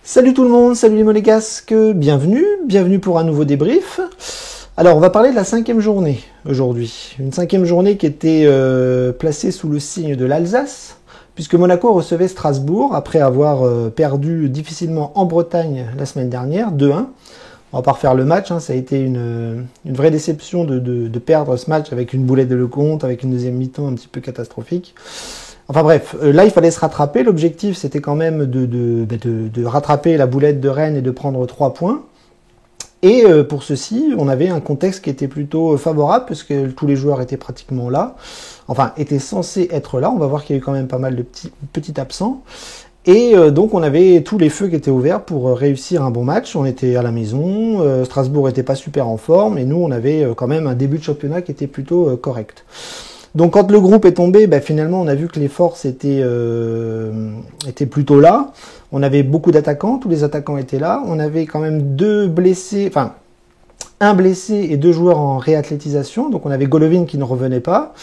Salut tout le monde, salut les monégasques, bienvenue pour un nouveau débrief. Alors on va parler de la 5e journée aujourd'hui, une 5e journée qui était placée sous le signe de l'Alsace, puisque Monaco recevait Strasbourg après avoir perdu difficilement en Bretagne la semaine dernière, 2-1. On va pas refaire le match, hein, ça a été une vraie déception de perdre ce match avec une boulette de Lecomte, avec une deuxième mi-temps un petit peu catastrophique. Enfin bref, là il fallait se rattraper, l'objectif c'était quand même de rattraper la boulette de Rennes et de prendre 3 points. Et pour ceci, on avait un contexte qui était plutôt favorable, parce que tous les joueurs étaient pratiquement là, enfin étaient censés être là, on va voir qu'il y a eu quand même pas mal de petits absents. Et donc on avait tous les feux qui étaient ouverts pour réussir un bon match, on était à la maison, Strasbourg était pas super en forme, et nous on avait quand même un début de championnat qui était plutôt correct. Donc quand le groupe est tombé, finalement on a vu que les forces étaient plutôt là. On avait beaucoup d'attaquants, tous les attaquants étaient là. On avait quand même un blessé et 2 joueurs en réathlétisation. Donc on avait Golovin qui ne revenait pas.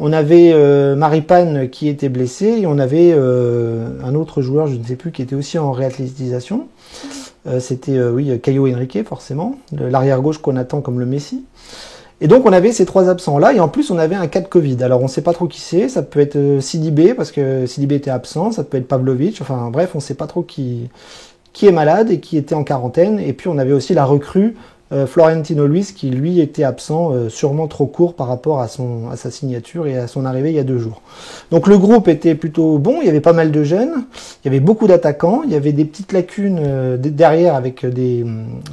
On avait Maripane qui était blessé et on avait un autre joueur, je ne sais plus, qui était aussi en réathlétisation. C'était Caio Henrique forcément, l'arrière gauche qu'on attend comme le Messi. Et donc on avait ces 3 absents-là, et en plus on avait un cas de Covid. Alors on ne sait pas trop qui c'est, ça peut être Sidibé, parce que Sidibé était absent, ça peut être Pavlovic, enfin bref, on ne sait pas trop qui est malade et qui était en quarantaine. Et puis on avait aussi la recrue Florentino Luis, qui lui était absent, sûrement trop court par rapport à sa signature et à son arrivée il y a 2 jours. Donc le groupe était plutôt bon, il y avait pas mal de jeunes, il y avait beaucoup d'attaquants, il y avait des petites lacunes derrière avec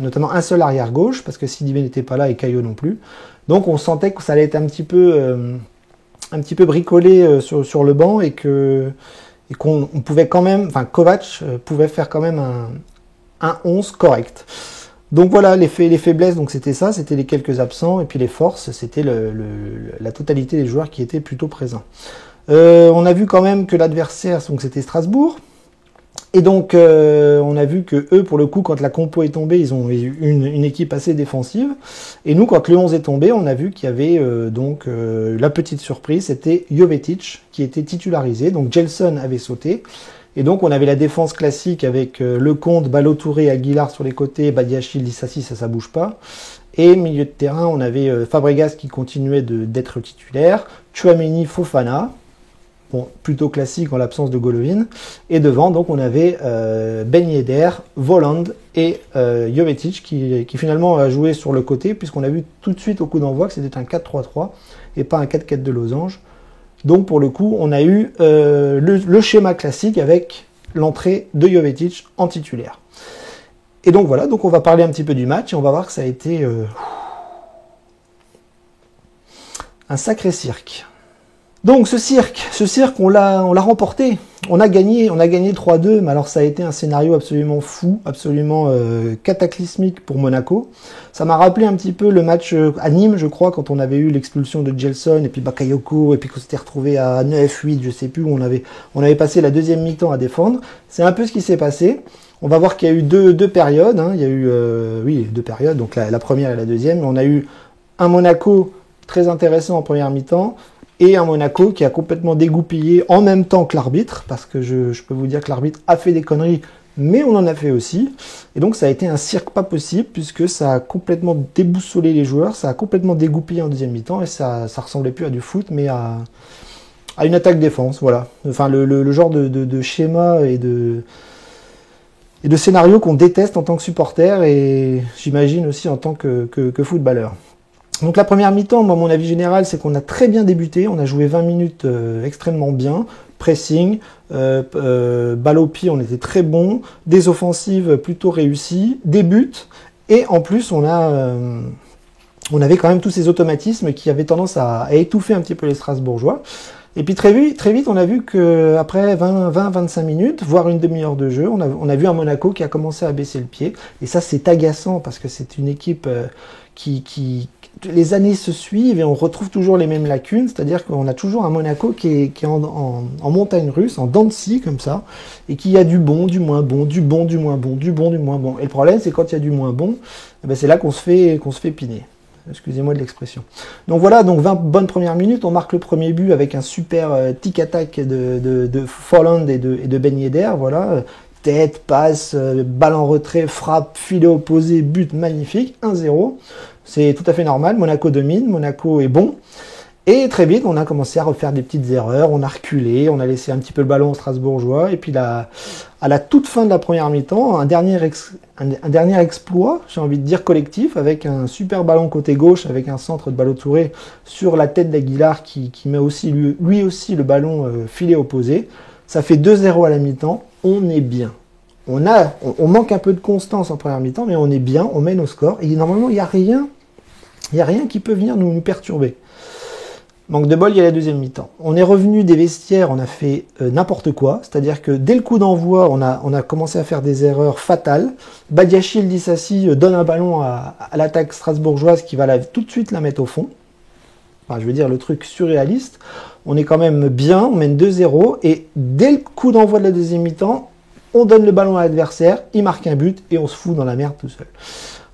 notamment un seul arrière gauche, parce que Sidibé n'était pas là et Caio non plus. Donc on sentait que ça allait être un petit peu bricolé sur le banc, et qu'on pouvait quand même, enfin Kovac pouvait faire quand même un 11 correct. Donc voilà, les faiblesses, donc c'était ça, c'était les quelques absents, et puis les forces, c'était la totalité des joueurs qui étaient plutôt présents. On a vu quand même que l'adversaire, donc c'était Strasbourg. Et donc, on a vu que eux, pour le coup, quand la compo est tombée, ils ont eu une équipe assez défensive. Et nous, quand le 11 est tombé, on a vu qu'il y avait la petite surprise, c'était Jovetic qui était titularisé. Donc, Gelson avait sauté. Et donc, on avait la défense classique avec Lecomte, Ballo-Touré, Aguilar sur les côtés, Badiachil, Dissassi, ça bouge pas. Et milieu de terrain, on avait Fabregas qui continuait d'être titulaire, Tchouaméni, Fofana. Bon, plutôt classique en l'absence de Golovin. Et devant, donc, on avait Ben Yedder, Voland et Jovetic qui finalement a joué sur le côté, puisqu'on a vu tout de suite au coup d'envoi que c'était un 4-3-3 et pas un 4-4 de losange. Donc, pour le coup, on a eu le schéma classique avec l'entrée de Jovetic en titulaire. Et donc, voilà, donc on va parler un petit peu du match et on va voir que ça a été un sacré cirque. Donc ce cirque, on l'a remporté, on a gagné 3-2, mais alors ça a été un scénario absolument fou, absolument cataclysmique pour Monaco. Ça m'a rappelé un petit peu le match à Nîmes, je crois, quand on avait eu l'expulsion de Gelson et puis Bakayoko, et puis qu'on s'était retrouvé à 9-8, je sais plus, où on avait passé la deuxième mi-temps à défendre. C'est un peu ce qui s'est passé. On va voir qu'il y a eu deux périodes, hein. Il y a eu 2 périodes, donc la première et la deuxième. On a eu un Monaco très intéressant en première mi-temps, et un Monaco qui a complètement dégoupillé en même temps que l'arbitre, parce que je peux vous dire que l'arbitre a fait des conneries, mais on en a fait aussi. Et donc ça a été un cirque pas possible, puisque ça a complètement déboussolé les joueurs, ça a complètement dégoupillé en deuxième mi-temps, et ça ressemblait plus à du foot, mais à une attaque-défense, voilà. Enfin, le genre de schéma et de scénario qu'on déteste en tant que supporter, et j'imagine aussi en tant que footballeur. Donc la première mi-temps, moi, mon avis général, c'est qu'on a très bien débuté, on a joué 20 minutes extrêmement bien, pressing, balle au pied, on était très bon, des offensives plutôt réussies, des buts, et en plus on avait quand même tous ces automatismes qui avaient tendance à étouffer un petit peu les Strasbourgeois. Et puis très vite, on a vu qu'après 20-25 minutes, voire une demi-heure de jeu, on a vu un Monaco qui a commencé à baisser le pied, et ça c'est agaçant, parce que c'est une équipe qui les années se suivent et on retrouve toujours les mêmes lacunes, c'est-à-dire qu'on a toujours un Monaco qui est en montagne russe, en dents de scie comme ça, et qui a du bon, du moins bon, du bon, du moins bon, du bon, du moins bon. Et le problème, c'est quand il y a du moins bon, c'est là qu'on se fait piner. excusez-moi de l'expression. Donc voilà, donc 20 bonnes premières minutes, on marque le premier but avec un super tic-attack de Folland et de Ben Yedder, voilà, tête, passe, balle en retrait, frappe, filet opposé, but magnifique, 1-0, c'est tout à fait normal, Monaco domine, Monaco est bon. Et très vite, on a commencé à refaire des petites erreurs, on a reculé, on a laissé un petit peu le ballon aux Strasbourgeois, et puis à la toute fin de la première mi-temps, un dernier exploit, j'ai envie de dire collectif, avec un super ballon côté gauche, avec un centre de Ballo-Touré sur la tête d'Aguilar qui met aussi lui aussi le ballon filet opposé. Ça fait 2-0 à la mi-temps, on est bien. On manque un peu de constance en première mi-temps, mais on est bien, on mène au score, et normalement, il n'y a rien qui peut venir nous perturber. Manque de bol, il y a la deuxième mi-temps. On est revenu des vestiaires, on a fait n'importe quoi, c'est-à-dire que dès le coup d'envoi, on a commencé à faire des erreurs fatales. Badiachil Dissassi donne un ballon à l'attaque strasbourgeoise qui va tout de suite la mettre au fond. Enfin, je veux dire, le truc surréaliste. On est quand même bien, on mène 2-0, et dès le coup d'envoi de la deuxième mi-temps, on donne le ballon à l'adversaire, il marque un but, et on se fout dans la merde tout seul.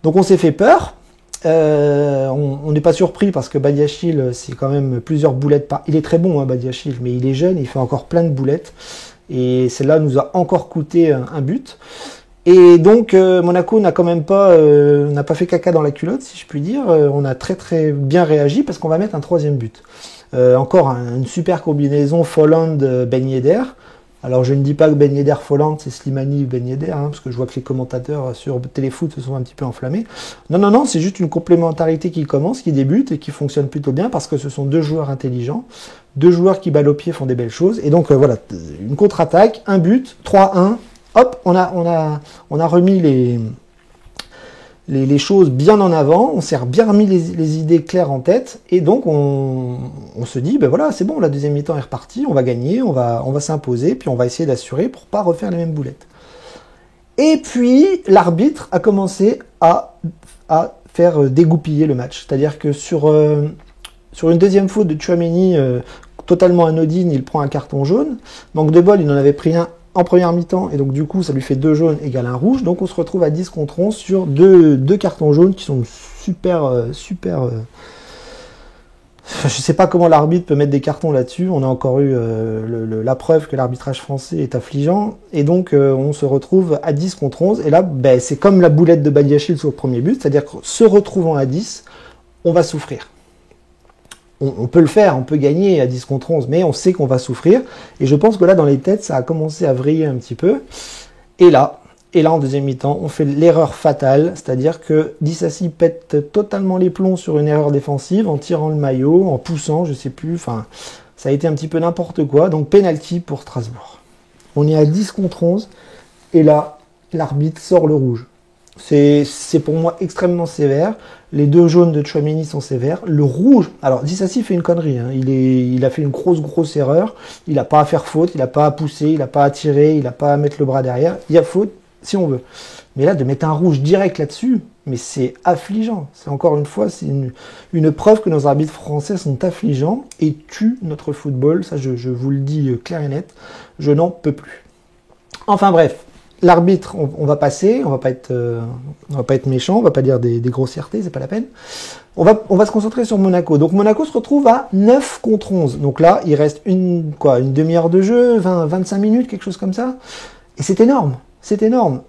Donc on s'est fait peur. On n'est pas surpris parce que Badiachil, c'est quand même plusieurs boulettes par... Il est très bon, hein, Badiachil, mais il est jeune, il fait encore plein de boulettes. Et celle-là nous a encore coûté un but. Et donc, Monaco n'a quand même pas, n'a pas fait caca dans la culotte, si je puis dire. On a très très bien réagi parce qu'on va mettre un troisième but. Encore une super combinaison Folland-Ben Yedder. Alors je ne dis pas que Ben Yedder Folland c'est Slimani Ben Yedder, hein, parce que je vois que les commentateurs sur Téléfoot se sont un petit peu enflammés. Non, c'est juste une complémentarité qui commence, qui débute et qui fonctionne plutôt bien parce que ce sont deux joueurs intelligents, deux joueurs qui balle au pied font des belles choses. Et donc voilà, une contre-attaque, un but, 3-1, hop, on a remis les choses bien en avant, on s'est bien remis les idées claires en tête, et donc on se dit, ben voilà, c'est bon, la deuxième mi-temps est repartie, on va gagner, on va s'imposer, puis on va essayer d'assurer pour pas refaire les mêmes boulettes. Et puis, l'arbitre a commencé à faire dégoupiller le match, c'est-à-dire que sur une deuxième faute de Tchouaméni, totalement anodine, il prend un carton jaune, manque de bol, il en avait pris un en première mi-temps, et donc du coup ça lui fait 2 jaunes égale 1 rouge, donc on se retrouve à 10 contre 11 sur deux cartons jaunes qui sont super... Je sais pas comment l'arbitre peut mettre des cartons là-dessus, on a encore eu la preuve que l'arbitrage français est affligeant, et donc on se retrouve à 10 contre 11, et là ben, c'est comme la boulette de Badiachil sur le premier but, c'est-à-dire que se retrouvant à 10, on va souffrir. On peut le faire, on peut gagner à 10 contre 11, mais on sait qu'on va souffrir. Et je pense que là, dans les têtes, ça a commencé à vriller un petit peu. Et là, en deuxième mi-temps, on fait l'erreur fatale, c'est-à-dire que Dissassi pète totalement les plombs sur une erreur défensive, en tirant le maillot, en poussant, je sais plus, enfin, ça a été un petit peu n'importe quoi. Donc, penalty pour Strasbourg. On est à 10 contre 11, et là, l'arbitre sort le rouge. C'est pour moi extrêmement sévère. Les 2 jaunes de Tchouaméni sont sévères. Le rouge, alors Dissassi fait une connerie, hein. Il a fait une grosse erreur. Il n'a pas à faire faute, il n'a pas à pousser, il n'a pas à tirer, il n'a pas à mettre le bras derrière. Il y a faute si on veut. Mais là, de mettre un rouge direct là-dessus, mais c'est affligeant. C'est encore une fois, c'est une preuve que nos arbitres français sont affligeants et tuent notre football. Ça, je vous le dis clair et net. Je n'en peux plus. Enfin bref. L'arbitre, on va passer, on va pas être méchant, on va pas dire des grossièretés, c'est pas la peine. On va se concentrer sur Monaco. Donc Monaco se retrouve à 9 contre 11. Donc là, il reste une demi-heure de jeu, 25 minutes, quelque chose comme ça. Et c'est énorme, c'est énorme.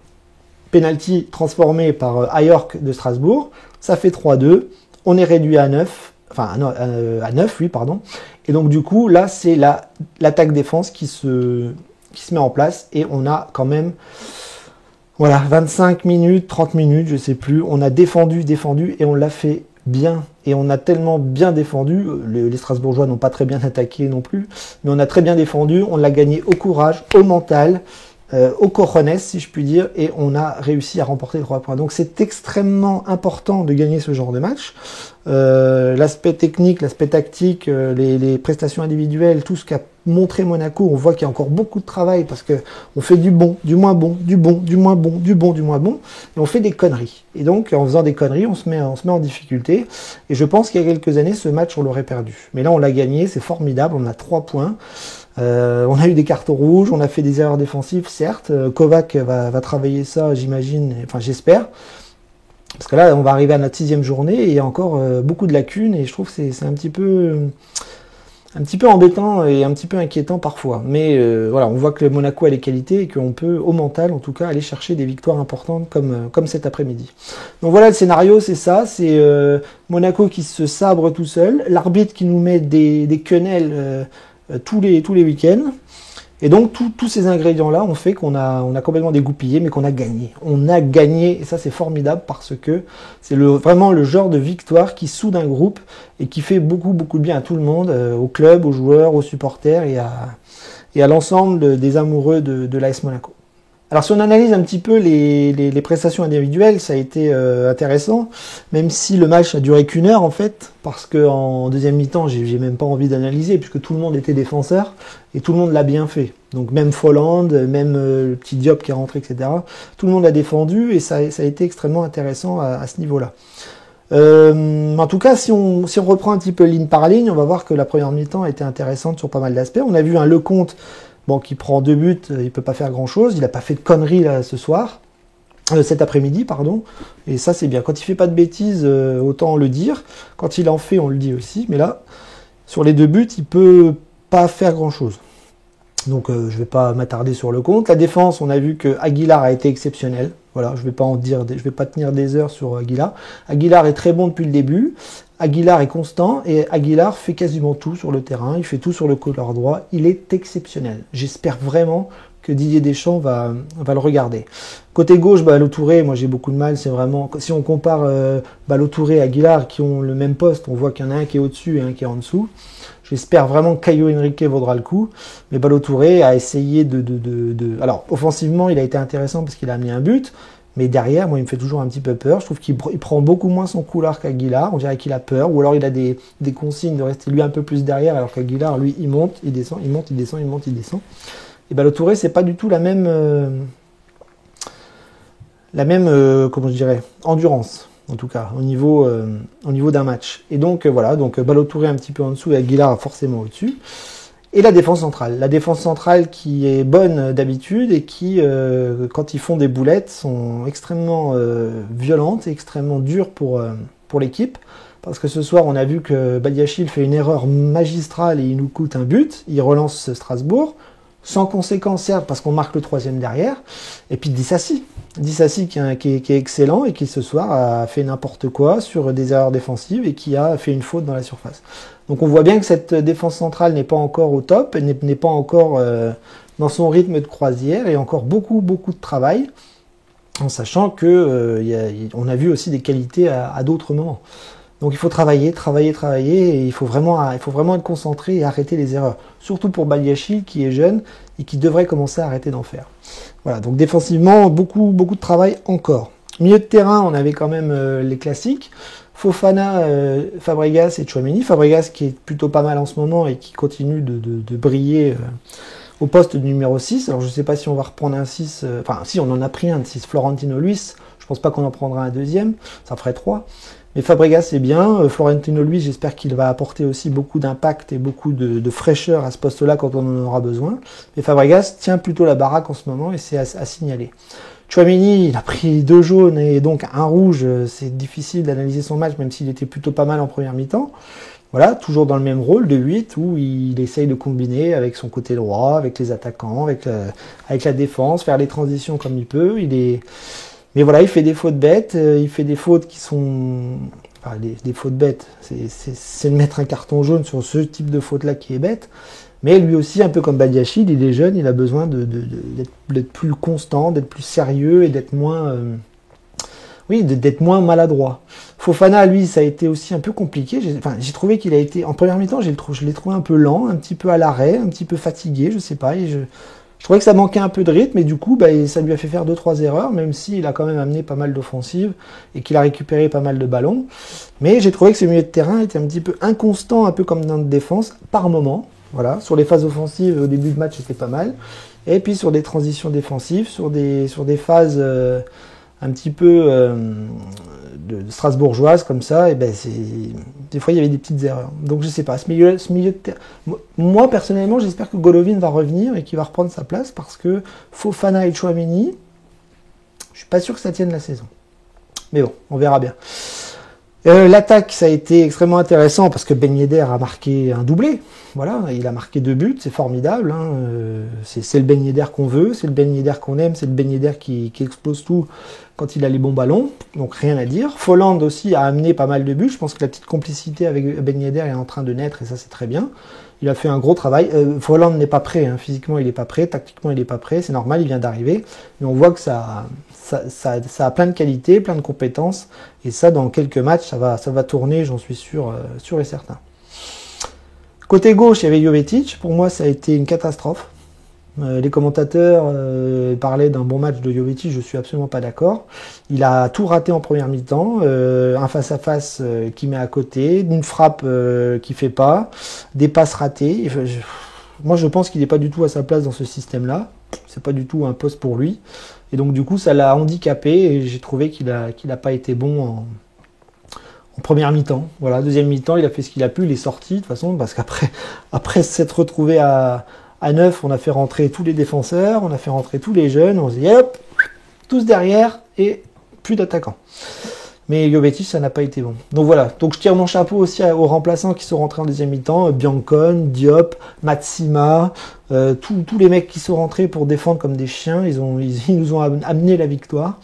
Penalty transformé par Ayork de Strasbourg, ça fait 3-2. On est réduit à 9, à 9, oui, pardon. Et donc du coup, là, c'est l'attaque défense qui se met en place, et on a quand même 25 minutes, 30 minutes, je sais plus, on a défendu, et on l'a fait bien, et on a tellement bien défendu, les Strasbourgeois n'ont pas très bien attaqué non plus, mais on a très bien défendu, on l'a gagné au courage, au mental, au cojones, si je puis dire, et on a réussi à remporter 3 points. Donc c'est extrêmement important de gagner ce genre de match. L'aspect technique, l'aspect tactique, les prestations individuelles, tout ce qu'a montré Monaco, on voit qu'il y a encore beaucoup de travail parce que on fait du bon, du moins bon, du bon, du moins bon, du bon, du moins bon, et on fait des conneries. Et donc en faisant des conneries, on se met en difficulté. Et je pense qu'il y a quelques années, ce match on l'aurait perdu. Mais là on l'a gagné, c'est formidable, on a 3 points. On a eu des cartons rouges, on a fait des erreurs défensives, certes. Kovac va travailler ça, j'imagine, enfin j'espère. Parce que là, on va arriver à notre 6e journée et il y a encore beaucoup de lacunes et je trouve que c'est un petit peu embêtant et un petit peu inquiétant parfois. Mais voilà, on voit que le Monaco a les qualités et qu'on peut, au mental en tout cas, aller chercher des victoires importantes comme cet après-midi. Donc voilà, le scénario, c'est ça. C'est Monaco qui se sabre tout seul, l'arbitre qui nous met des quenelles tous les week-ends. Et donc tous ces ingrédients-là ont fait qu'on a complètement dégoupillé, mais qu'on a gagné. On a gagné, et ça c'est formidable parce que c'est vraiment le genre de victoire qui soude un groupe et qui fait beaucoup de bien à tout le monde, au club, aux joueurs, aux supporters et à l'ensemble des amoureux de l'AS Monaco. Alors si on analyse un petit peu les prestations individuelles, ça a été intéressant, même si le match a duré qu'1 heure en fait, parce qu'en deuxième mi-temps, j'ai même pas envie d'analyser, puisque tout le monde était défenseur, et tout le monde l'a bien fait. Donc même Folland, même le petit Diop qui est rentré, etc. Tout le monde a défendu, et ça a été extrêmement intéressant à ce niveau-là. En tout cas, si on reprend un petit peu ligne par ligne, on va voir que la première mi-temps a été intéressante sur pas mal d'aspects. On a vu un Lecomte qui prend 2 buts, il peut pas faire grand-chose. Il n'a pas fait de conneries là ce soir, cet après-midi, pardon. Et ça, c'est bien. Quand il fait pas de bêtises, autant le dire. Quand il en fait, on le dit aussi. Mais là, sur les 2 buts, il peut pas faire grand-chose. Donc, je vais pas m'attarder sur le compte. La défense, on a vu que Aguilar a été exceptionnel. Voilà, je vais pas tenir des heures sur Aguilar. Aguilar est très bon depuis le début. Aguilar est constant et Aguilar fait quasiment tout sur le terrain. Il fait tout sur le couloir droit. Il est exceptionnel. J'espère vraiment que Didier Deschamps va le regarder. Côté gauche, Ballo Touré, moi j'ai beaucoup de mal. C'est vraiment, si on compare Ballo Touré et Aguilar qui ont le même poste, on voit qu'il y en a un qui est au-dessus et un qui est en dessous. J'espère vraiment que Caio Henrique vaudra le coup. Mais Ballo Touré a essayé Alors, offensivement, il a été intéressant parce qu'il a amené un but. Mais derrière, moi, il me fait toujours un petit peu peur. Je trouve qu'il prend beaucoup moins son couloir qu'Aguilar. On dirait qu'il a peur. Ou alors, il a des consignes de rester lui un peu plus derrière. Alors qu'Aguilar, lui, il monte, il descend, il monte, il descend, il monte, il descend. Et Ballo Touré, c'est pas du tout la même comment je dirais, endurance. En tout cas, au niveau d'un match. Et donc, voilà. Donc, Ballo Touré un petit peu en dessous et Aguilar forcément au-dessus. Et la défense centrale. La défense centrale qui est bonne d'habitude et qui, quand ils font des boulettes, sont extrêmement violentes et extrêmement dures pour l'équipe. Parce que ce soir, on a vu que Badiachil fait une erreur magistrale et il nous coûte un but. Il relance Strasbourg. Sans conséquence, certes, parce qu'on marque le 3e derrière. Et puis Dissassi qui est excellent et qui ce soir a fait n'importe quoi sur des erreurs défensives et qui a fait une faute dans la surface. Donc on voit bien que cette défense centrale n'est pas encore au top, elle n'est pas encore dans son rythme de croisière et encore beaucoup de travail, en sachant que on a vu aussi des qualités à d'autres moments. Donc il faut travailler et il faut vraiment être concentré et arrêter les erreurs. Surtout pour Badiachil qui est jeune et qui devrait commencer à arrêter d'en faire. Voilà, donc défensivement, beaucoup de travail encore. Milieu de terrain, on avait quand même les classiques. Fofana, Fabregas et Tchouaméni. Fabregas qui est plutôt pas mal en ce moment et qui continue de briller au poste de numéro 6. Alors je ne sais pas si on va reprendre un 6. Enfin si, on en a pris un de 6. Florentino Luis. Je pense pas qu'on en prendra un deuxième. Ça ferait 3. Mais Fabregas c'est bien, Florentino Luis, j'espère qu'il va apporter aussi beaucoup d'impact et beaucoup de fraîcheur à ce poste-là quand on en aura besoin. Mais Fabregas tient plutôt la baraque en ce moment et c'est à signaler. Tchouaméni, il a pris 2 jaunes et donc un rouge, c'est difficile d'analyser son match même s'il était plutôt pas mal en première mi-temps. Voilà, toujours dans le même rôle de 8 où il essaye de combiner avec son côté droit, avec les attaquants, avec la défense, faire les transitions comme il peut. Mais voilà, il fait des fautes bêtes, il fait des fautes qui sont... Enfin, des fautes bêtes, c'est de mettre un carton jaune sur ce type de faute-là qui est bête. Mais lui aussi, un peu comme Badiachil, il est jeune, il a besoin d'être plus constant, d'être plus sérieux et d'être moins... d'être moins maladroit. Fofana, lui, ça a été aussi un peu compliqué. J'ai trouvé qu'il a été... En première mi-temps, je l'ai trouvé un peu lent, un petit peu à l'arrêt, un petit peu fatigué, je sais pas, et je trouvais que ça manquait un peu de rythme et du coup, ça lui a fait faire 2-3 erreurs, même s'il a quand même amené pas mal d'offensives et qu'il a récupéré pas mal de ballons. Mais j'ai trouvé que ce milieu de terrain était un petit peu inconstant, un peu comme dans notre défense, par moment. Voilà, sur les phases offensives, au début de match, c'était pas mal. Et puis sur des transitions défensives, sur des phases un petit peu de strasbourgeoises comme ça, et des fois il y avait des petites erreurs. Donc je sais pas, ce milieu de terrain. Moi personnellement, j'espère que Golovin va revenir et qu'il va reprendre sa place parce que Fofana et Tchouaméni, je suis pas sûr que ça tienne la saison. Mais bon, on verra bien. L'attaque, ça a été extrêmement intéressant parce que Ben Yedder a marqué un doublé. Voilà, il a marqué 2 buts, c'est formidable. Hein. C'est le Ben Yedder qu'on veut, c'est le Ben Yedder qu'on aime, c'est le Ben Yedder qui explose tout quand il a les bons ballons. Donc rien à dire. Folland aussi a amené pas mal de buts. Je pense que la petite complicité avec Ben Yedder est en train de naître et ça c'est très bien. Il a fait un gros travail. Folland n'est pas prêt, hein. Physiquement il n'est pas prêt, tactiquement il n'est pas prêt, c'est normal, il vient d'arriver. Mais on voit que ça a plein de qualités, plein de compétences. Et ça, dans quelques matchs, ça va tourner, j'en suis sûr et certain. Côté gauche, il y avait Jovetic. Pour moi, ça a été une catastrophe. Les commentateurs parlaient d'un bon match de Jovetic, je suis absolument pas d'accord. Il a tout raté en première mi-temps, un face-à-face qui met à côté, une frappe qui fait pas, des passes ratées. Moi, je pense qu'il n'est pas du tout à sa place dans ce système-là. C'est pas du tout un poste pour lui. Et donc, du coup, ça l'a handicapé et j'ai trouvé qu'il a pas été bon en première mi-temps. Voilà, deuxième mi-temps, il a fait ce qu'il a pu, il est sorti de toute façon, parce qu'après s'être retrouvé à 9, on a fait rentrer tous les défenseurs, on a fait rentrer tous les jeunes, on s'est dit hop, tous derrière et plus d'attaquants. Mais Jovetic, ça n'a pas été bon. Donc voilà, donc je tire mon chapeau aussi aux remplaçants qui sont rentrés en deuxième mi-temps, Biancon, Diop, Matsima, tous les mecs qui sont rentrés pour défendre comme des chiens, ils nous ont amené la victoire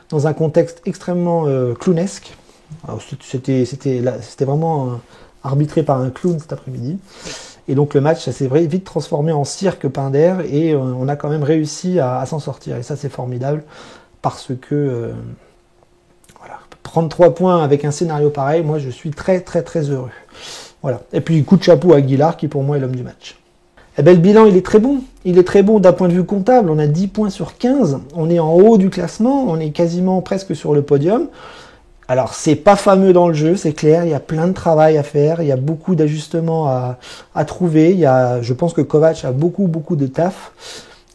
dans un contexte extrêmement clownesque. C'était vraiment arbitré par un clown cet après-midi. Et donc le match, ça s'est vite transformé en cirque Pinder et on a quand même réussi à s'en sortir. Et ça, c'est formidable parce que voilà, prendre 3 points avec un scénario pareil, moi, je suis très, très, très heureux. Voilà. Et puis, coup de chapeau à Aguilar qui, pour moi, est l'homme du match. Eh ben, le bilan, il est très bon. Il est très bon d'un point de vue comptable. On a 10 points sur 15. On est en haut du classement. On est quasiment presque sur le podium. Alors, c'est pas fameux dans le jeu, c'est clair, il y a plein de travail à faire, il y a beaucoup d'ajustements à trouver, je pense que Kovac a beaucoup de taf,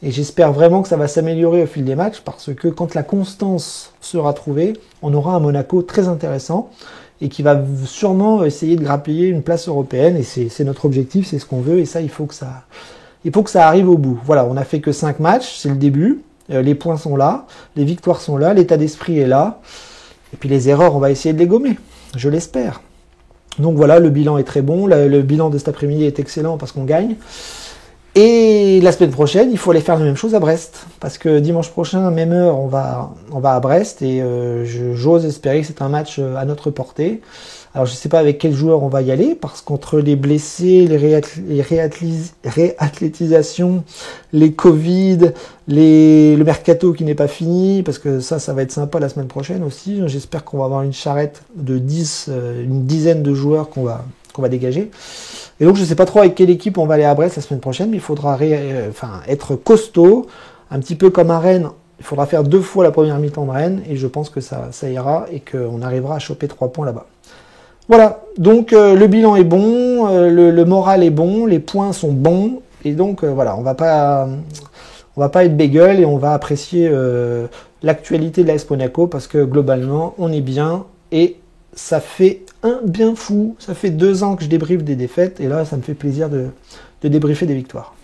et j'espère vraiment que ça va s'améliorer au fil des matchs, parce que quand la constance sera trouvée, on aura un Monaco très intéressant, et qui va sûrement essayer de grappiller une place européenne, et c'est notre objectif, c'est ce qu'on veut, et ça, il faut que ça arrive au bout. Voilà, on n'a fait que 5 matchs, c'est le début, les points sont là, les victoires sont là, l'état d'esprit est là, et puis les erreurs, on va essayer de les gommer, je l'espère. Donc voilà, le bilan est très bon, le bilan de cet après-midi est excellent parce qu'on gagne. Et la semaine prochaine, il faut aller faire la même chose à Brest. Parce que dimanche prochain, même heure, on va à Brest et j'ose espérer que c'est un match à notre portée. Alors je ne sais pas avec quels joueurs on va y aller, parce qu'entre les blessés, les réathlétisations, les Covid, le mercato qui n'est pas fini, parce que ça va être sympa la semaine prochaine aussi. J'espère qu'on va avoir une charrette de une dizaine de joueurs qu'on va dégager. Et donc je ne sais pas trop avec quelle équipe on va aller à Brest la semaine prochaine, mais il faudra être costaud, un petit peu comme à Rennes. Il faudra faire 2 fois la première mi-temps de Rennes, et je pense que ça ira, et qu'on arrivera à choper 3 points là-bas. Voilà, donc le bilan est bon, le moral est bon, les points sont bons, et donc voilà, on va pas être bégueule et on va apprécier l'actualité de l'AS Monaco parce que globalement on est bien et ça fait un bien fou. Ça fait 2 ans que je débriefe des défaites et là ça me fait plaisir de débriefer des victoires.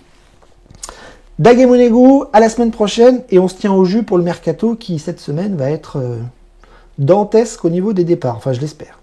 Dag et Monégo, à la semaine prochaine et on se tient au jus pour le mercato qui cette semaine va être dantesque au niveau des départs, enfin je l'espère.